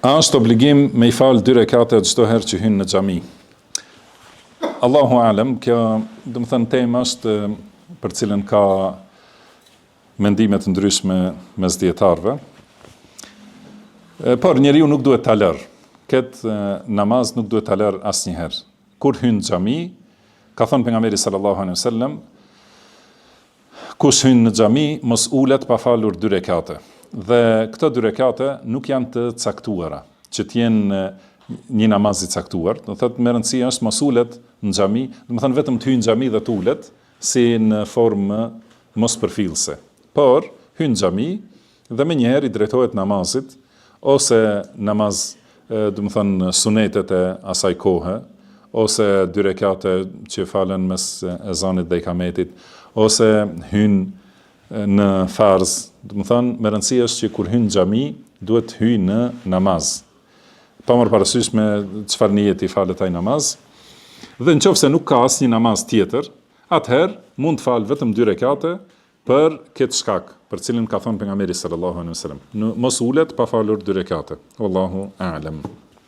A është obligim me I falë 2 rekate çdo herë që hyn në xhami? Allahu alem, kjo do të thënë tema është për cilën ka mendime të ndryshme mes dietarëve. Por njeriu nuk duhet ta lër. Këtë namaz nuk duhet ta lër asnjëherë. Kur hyn në xhami, ka thënë pejgamberi sallallahu alaihi wasallam, kush hyn në xhami mos ulet pa falur 2 rekate. Dhe këto 2 rekate nuk janë të caktuara, që të jenë një namaz I caktuar. Do thotë me rëndësi është mos ulet në xhami, do të thënë vetëm të hyjë në xhami dhe të ulet si në formë mos përfillse. Por hyn në xhami dhe menjëherë I drejtohet namazit ose namaz, do të thënë sunetet e asaj kohe, ose 2 rekate që falen mes ezanit dhe ikametit, ose hyn në farz. Do të thënë me rëndësi është që kur hyn në xhami duhet të hyjë në namaz, pa marrë parasysh me çfarë niyeti falet ai namaz. Dhe nëse nuk ka asnjë namaz tjetër, atëherë mund të fal vetëm 2 rekate për këtë shkak, për cilin ka thënë pejgamberi sallallahu alaihi wasallam, mos ulet pa falur 2 rekate. Wallahu a'lam.